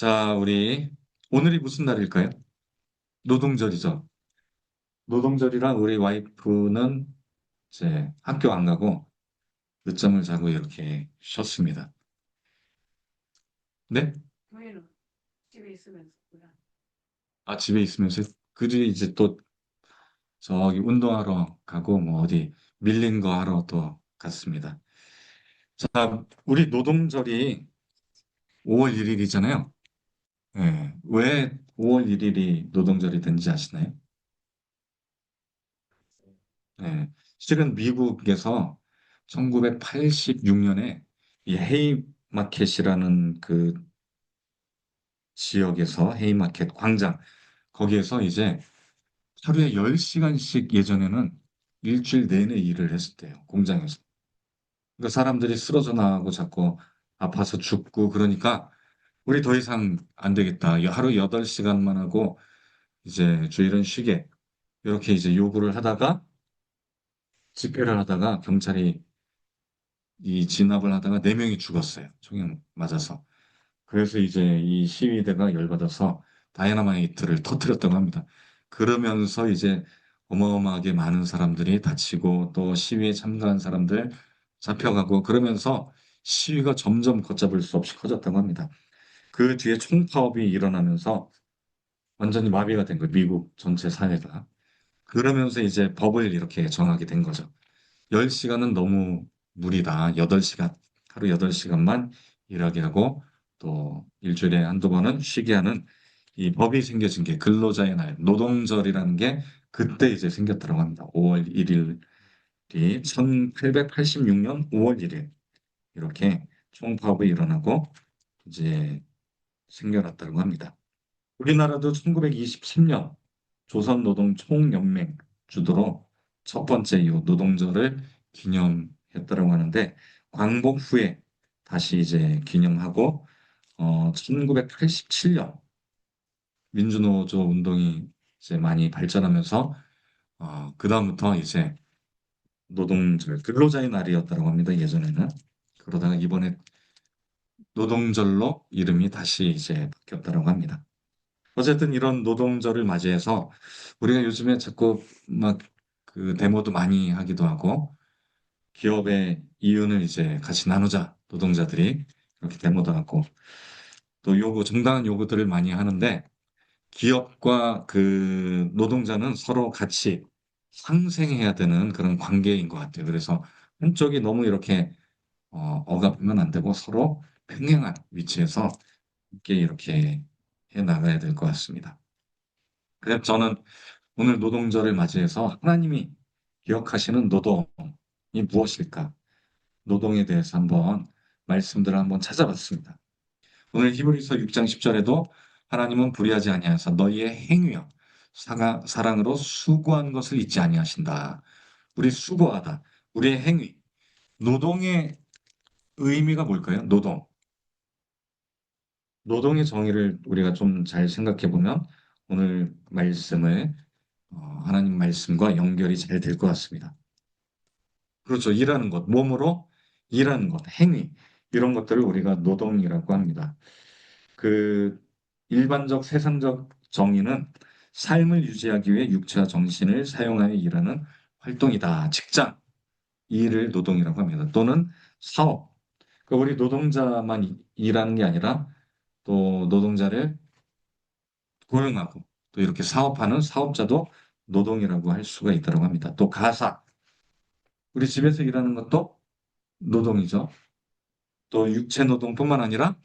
자, 우리 오늘이 무슨 날일까요? 노동절이죠. 노동절이라 우리 와이프는 이제 학교 안 가고 늦잠을 자고 이렇게 쉬었습니다. 네? 저희는 집에 있으면서 그냥 아, 집에 있으면서 그 뒤에 이제 또 저기 운동하러 가고 뭐 어디 밀린 거 하러 또 갔습니다. 자, 우리 노동절이 5월 1일이잖아요. 예. 왜 5월 1일이 노동절이 된지 아시나요? 예. 실은 미국에서 1986년에 이 헤이마켓이라는 그 지역에서 헤이마켓 광장 거기에서 이제 하루에 10시간씩 예전에는 일주일 내내 일을 했었대요. 공장에서. 그러니까 사람들이 쓰러져 나가고 자꾸 아파서 죽고 그러니까 우리 더 이상 안 되겠다. 하루 8시간만 하고 이제 주일은 쉬게. 이렇게 이제 요구를 하다가 집회를 하다가 경찰이 이 진압을 하다가 4명이 죽었어요. 총에 맞아서. 그래서 이제 이 시위대가 열받아서 다이너마이트를 터뜨렸다고 합니다. 그러면서 이제 어마어마하게 많은 사람들이 다치고 또 시위에 참가한 사람들 잡혀가고 그러면서 시위가 점점 걷잡을 수 없이 커졌다고 합니다. 그 뒤에 총파업이 일어나면서 완전히 마비가 된 거예요. 미국 전체 사회가. 그러면서 이제 법을 이렇게 정하게 된 거죠. 10시간은 너무 무리다. 8시간, 하루 8시간만 일하게 하고 또 일주일에 한두 번은 쉬게 하는 이 법이 생겨진 게 근로자의 날, 노동절이라는 게 그때 이제 생겼다고 합니다. 5월 1일이 1886년 5월 1일 이렇게 총파업이 일어나고 이제 생겨났다고 합니다. 우리나라도 1923년 조선노동총연맹 주도로 첫 번째 이 노동절을 기념했다고 하는데 광복 후에 다시 이제 기념하고 1987년 민주노조 운동이 이제 많이 발전하면서 그다음부터 이제 노동절 근로자의 날이었다고 합니다. 예전에는 그러다가 이번에 노동절로 이름이 다시 이제 바뀌었다고 합니다. 어쨌든 이런 노동절을 맞이해서 우리가 요즘에 자꾸 막 그 데모도 많이 하기도 하고 기업의 이윤을 이제 같이 나누자 노동자들이 이렇게 데모도 하고 또 요구 정당한 요구들을 많이 하는데 기업과 그 노동자는 서로 같이 상생해야 되는 그런 관계인 것 같아요. 그래서 한쪽이 너무 이렇게 억압하면 안 되고 서로 평행한 위치에서 함께 이렇게 해 나가야 될 것 같습니다. 그래서 저는 오늘 노동절을 맞이해서 하나님이 기억하시는 노동이 무엇일까? 노동에 대해서 한번 말씀들을 한번 찾아봤습니다. 오늘 히브리서 6장 10절에도 하나님은 불의하지 아니하사 너희의 행위와 사랑으로 수고한 것을 잊지 아니하신다. 우리 수고하다. 우리의 행위. 노동의 의미가 뭘까요? 노동. 노동의 정의를 우리가 좀 잘 생각해 보면 오늘 말씀을 하나님 말씀과 연결이 잘 될 것 같습니다. 그렇죠. 일하는 것, 몸으로 일하는 것, 행위 이런 것들을 우리가 노동이라고 합니다. 그 일반적 세상적 정의는 삶을 유지하기 위해 육체와 정신을 사용하여 일하는 활동이다. 직장, 일을 노동이라고 합니다. 또는 사업. 그러니까 우리 노동자만 일하는 게 아니라 또 노동자를 고용하고 또 이렇게 사업하는 사업자도 노동이라고 할 수가 있다고 합니다. 또 가사. 우리 집에서 일하는 것도 노동이죠. 또 육체 노동뿐만 아니라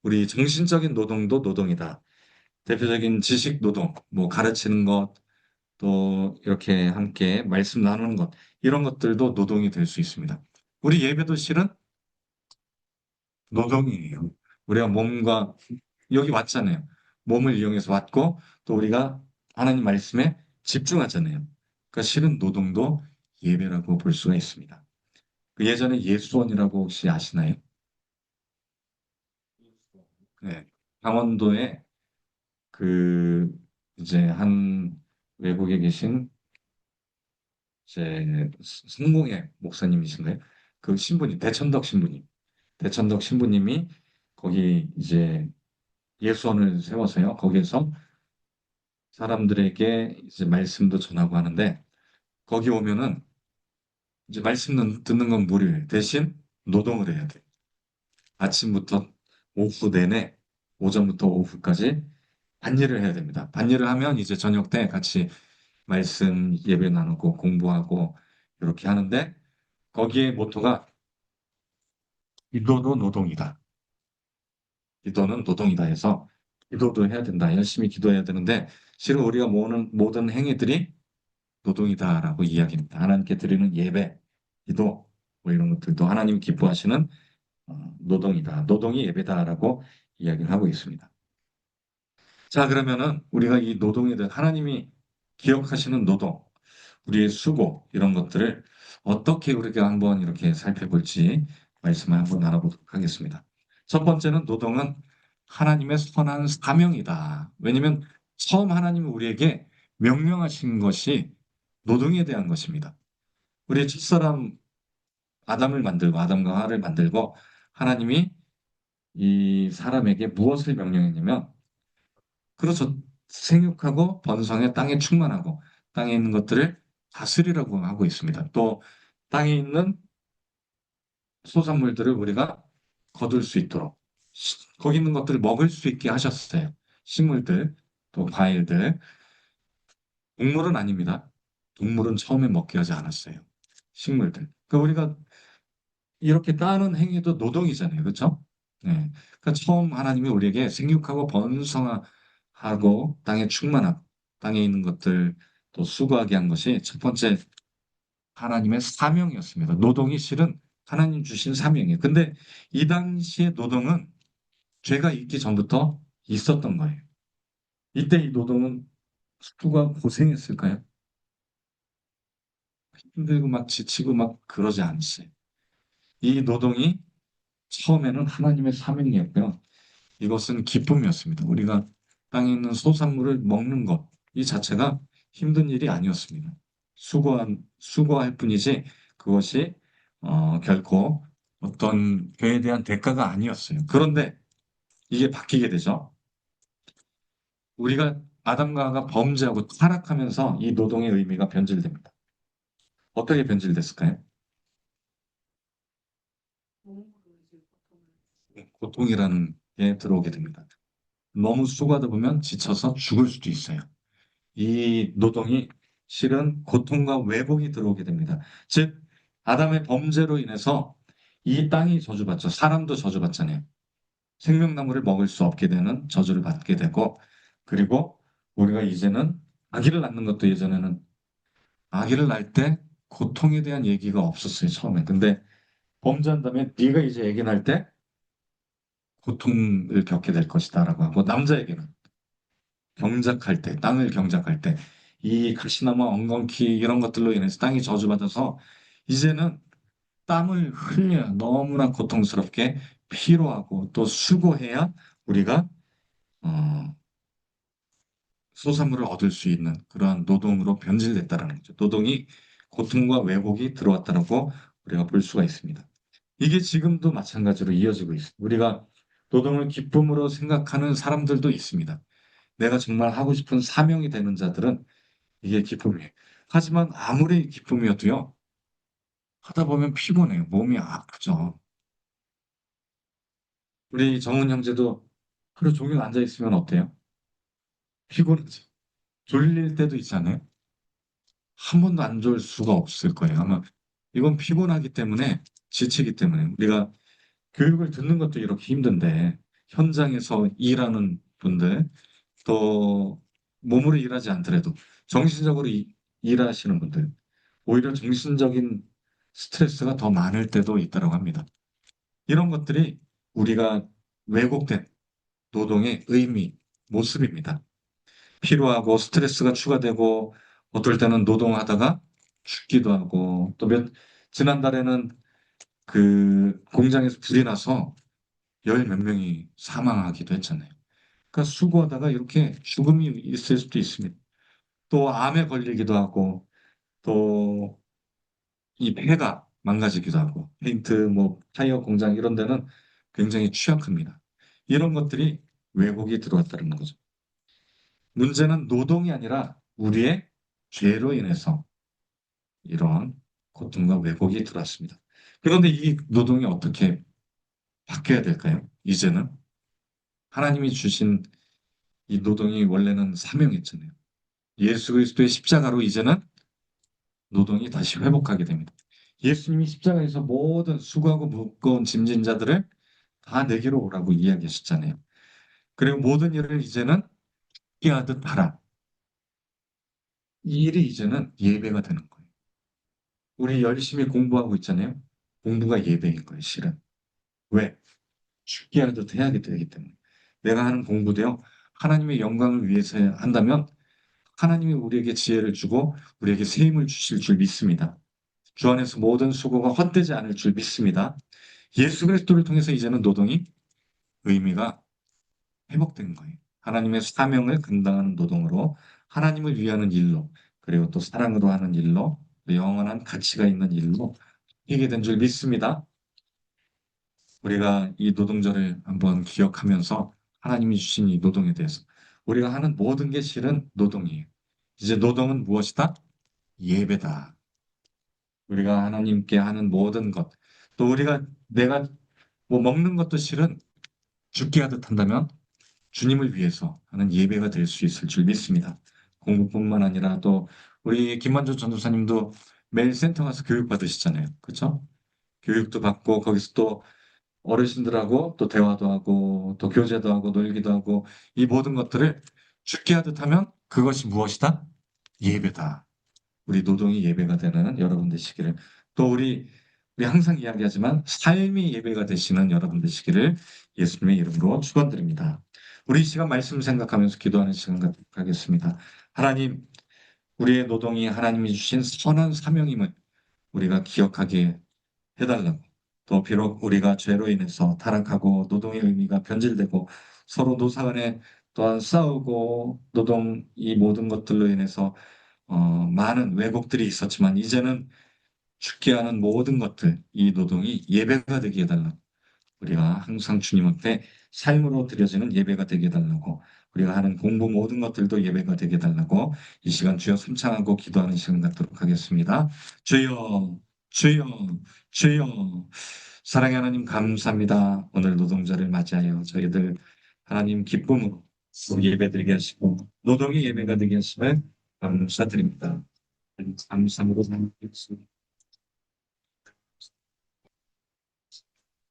우리 정신적인 노동도 노동이다. 대표적인 지식 노동, 뭐 가르치는 것, 또 이렇게 함께 말씀 나누는 것, 이런 것들도 노동이 될 수 있습니다. 우리 예배도 실은 노동이에요. 우리가 몸과 여기 왔잖아요. 몸을 이용해서 왔고 또 우리가 하나님 말씀에 집중하잖아요. 그러니까 실은 노동도 예배라고 볼 수가 있습니다. 그 예전에 예수원이라고 혹시 아시나요? 네. 강원도에 그 이제 한 외국에 계신 이제 성공회 목사님이신가요? 그 신부님 대천덕 신부님이 거기 이제 예수원을 세워서요. 거기에서 사람들에게 이제 말씀도 전하고 하는데 거기 오면은 이제 말씀 듣는 건 무료예요. 대신 노동을 해야 돼. 아침부터 오후 내내 오전부터 오후까지 반일을 해야 됩니다. 반일을 하면 이제 저녁 때 같이 말씀 예배 나누고 공부하고 이렇게 하는데 거기에 모토가 기도도 노동이다. 기도는 노동이다 해서 기도도 해야 된다. 열심히 기도해야 되는데 실은 우리가 모든 행위들이 노동이다라고 이야기합니다. 하나님께 드리는 예배, 기도 뭐 이런 것들도 하나님 기뻐하시는 노동이다. 노동이 예배다라고 이야기를 하고 있습니다. 자, 그러면은 우리가 이 노동에 대한 하나님이 기억하시는 노동, 우리의 수고 이런 것들을 어떻게 우리가 한번 이렇게 살펴볼지 말씀을 한번 나눠보도록 하겠습니다. 첫 번째는 노동은 하나님의 선한 사명이다. 왜냐하면 처음 하나님이 우리에게 명령하신 것이 노동에 대한 것입니다. 우리 첫사람 아담을 만들고 아담과 하와를 만들고 하나님이 이 사람에게 무엇을 명령했냐면 그렇죠. 생육하고 번성해 땅에 충만하고 땅에 있는 것들을 다스리라고 하고 있습니다. 또 땅에 있는 소산물들을 우리가 거둘 수 있도록 거기 있는 것들을 먹을 수 있게 하셨어요. 식물들, 또 과일들. 동물은 아닙니다. 동물은 처음에 먹게 하지 않았어요. 식물들. 그러니까 우리가 이렇게 따는 행위도 노동이잖아요. 그렇죠? 네. 그러니까 처음 하나님이 우리에게 생육하고 번성하고 땅에 충만하고 땅에 있는 것들 또 수고하게 한 것이 첫 번째 하나님의 사명이었습니다. 노동이 실은 하나님 주신 사명이에요. 근데 이 당시의 노동은 죄가 있기 전부터 있었던 거예요. 이때 이 노동은 누가 고생했을까요? 힘들고 막 지치고 막 그러지 않았어요. 이 노동이 처음에는 하나님의 사명이었고요. 이것은 기쁨이었습니다. 우리가 땅에 있는 소산물을 먹는 것, 이 자체가 힘든 일이 아니었습니다. 수고할 뿐이지 그것이 결코 어떤 죄에 대한 대가가 아니었어요. 그런데 이게 바뀌게 되죠. 우리가 아담과 하와가 범죄하고 타락하면서 이 노동의 의미가 변질됩니다. 어떻게 변질됐을까요? 몸으로 이제 보통은 고통이라는 게 들어오게 됩니다. 너무 수고하다 보면 지쳐서 죽을 수도 있어요. 이 노동이 실은 고통과 왜곡이 들어오게 됩니다. 즉, 아담의 범죄로 인해서 이 땅이 저주받죠. 사람도 저주받잖아요. 생명나무를 먹을 수 없게 되는 저주를 받게 되고, 그리고 우리가 이제는 아기를 낳는 것도 예전에는 아기를 낳을 때 고통에 대한 얘기가 없었어요, 처음에. 근데 범죄한 다음에 네가 이제 아기 낳을 때 고통을 겪게 될 것이다라고 하고, 남자에게는 경작할 때, 땅을 경작할 때, 이 가시나무, 엉겅퀴 이런 것들로 인해서 땅이 저주받아서 이제는 땀을 흘려야 너무나 고통스럽게 피로하고 또 수고해야 우리가 어, 소산물을 얻을 수 있는 그러한 노동으로 변질됐다라는 거죠. 노동이 고통과 왜곡이 들어왔다라고 우리가 볼 수가 있습니다. 이게 지금도 마찬가지로 이어지고 있습니다. 우리가 노동을 기쁨으로 생각하는 사람들도 있습니다. 내가 정말 하고 싶은 사명이 되는 자들은 이게 기쁨이에요. 하지만 아무리 기쁨이어도요, 하다 보면 피곤해요. 몸이 아프죠. 우리 정은 형제도 하루 종일 앉아 있으면 어때요? 피곤하죠. 졸릴 때도 있잖아요. 한 번도 안 졸 수가 없을 거예요. 아마 이건 피곤하기 때문에, 지치기 때문에. 우리가 교육을 듣는 것도 이렇게 힘든데, 현장에서 일하는 분들, 또 몸으로 일하지 않더라도 정신적으로 일하시는 분들, 오히려 정신적인 스트레스가 더 많을 때도 있다고 합니다. 이런 것들이 우리가 왜곡된 노동의 의미, 모습입니다. 피로하고 스트레스가 추가되고 어떨 때는 노동하다가 죽기도 하고 지난달에는 그 공장에서 불이 나서 열 몇 명이 사망하기도 했잖아요. 그러니까 수고하다가 이렇게 죽음이 있을 수도 있습니다. 또 암에 걸리기도 하고 또 이 폐가 망가지기도 하고 페인트 뭐 타이어 공장 이런 데는 굉장히 취약합니다. 이런 것들이 왜곡이 들어왔다는 거죠. 문제는 노동이 아니라 우리의 죄로 인해서 이런 고통과 왜곡이 들어왔습니다. 그런데 이 노동이 어떻게 바뀌어야 될까요? 이제는 하나님이 주신 이 노동이 원래는 사명했잖아요. 예수 그리스도의 십자가로 이제는 노동이 다시 회복하게 됩니다. 예수님이 십자가에서 모든 수고하고 무거운 짐진 자들을 다 내게로 오라고 이야기하셨잖아요. 그리고 모든 일을 이제는 하듯 하라. 이 일이 이제는 예배가 되는 거예요. 우리 열심히 공부하고 있잖아요. 공부가 예배인 거예요, 실은. 왜? 죽게 하듯 해야 되기 때문에. 내가 하는 공부도요, 하나님의 영광을 위해서 한다면 하나님이 우리에게 지혜를 주고 우리에게 새 힘을 주실 줄 믿습니다. 주 안에서 모든 수고가 헛되지 않을 줄 믿습니다. 예수 그리스도를 통해서 이제는 노동이 의미가 회복된 거예요. 하나님의 사명을 감당하는 노동으로 하나님을 위하는 일로 그리고 또 사랑으로 하는 일로 영원한 가치가 있는 일로 이게 된 줄 믿습니다. 우리가 이 노동절을 한번 기억하면서 하나님이 주신 이 노동에 대해서 우리가 하는 모든 게 실은 노동이에요. 이제 노동은 무엇이다? 예배다. 우리가 하나님께 하는 모든 것, 또 우리가 내가 뭐 먹는 것도 실은 죽게 하듯 한다면 주님을 위해서 하는 예배가 될 수 있을 줄 믿습니다. 공부뿐만 아니라 또 우리 김만조 전도사님도 매일 센터 가서 교육 받으시잖아요. 그렇죠? 교육도 받고 거기서 또 어르신들하고 또 대화도 하고 또 교제도 하고 놀기도 하고 이 모든 것들을 죽게 하듯 하면 그것이 무엇이다? 예배다. 우리 노동이 예배가 되는 여러분 되시기를 또 우리 항상 이야기하지만 삶이 예배가 되시는 여러분 되시기를 예수님의 이름으로 축원드립니다. 우리 이 시간 말씀 생각하면서 기도하는 시간 갖도록 하겠습니다. 하나님, 우리의 노동이 하나님이 주신 선한 사명임을 우리가 기억하게 해달라고. 또 비록 우리가 죄로 인해서 타락하고 노동의 의미가 변질되고 서로 노사 간에 또한 싸우고 노동 이 모든 것들로 인해서 많은 왜곡들이 있었지만 이제는 죽게 하는 모든 것들, 이 노동이 예배가 되게 해달라고. 우리가 항상 주님 앞에 삶으로 드려지는 예배가 되게 해달라고. 우리가 하는 공부 모든 것들도 예배가 되게 해달라고. 이 시간 주여 숨창하고 기도하는 시간 갖도록 하겠습니다. 주여, 주여, 주여. 사랑의 하나님 감사합니다. 오늘 노동자를 맞이하여 저희들 하나님 기쁨으로 예배드리게 하시고 노동이 예배가 되게 하심을 감사드립니다. 감사함으로 생각했습니다.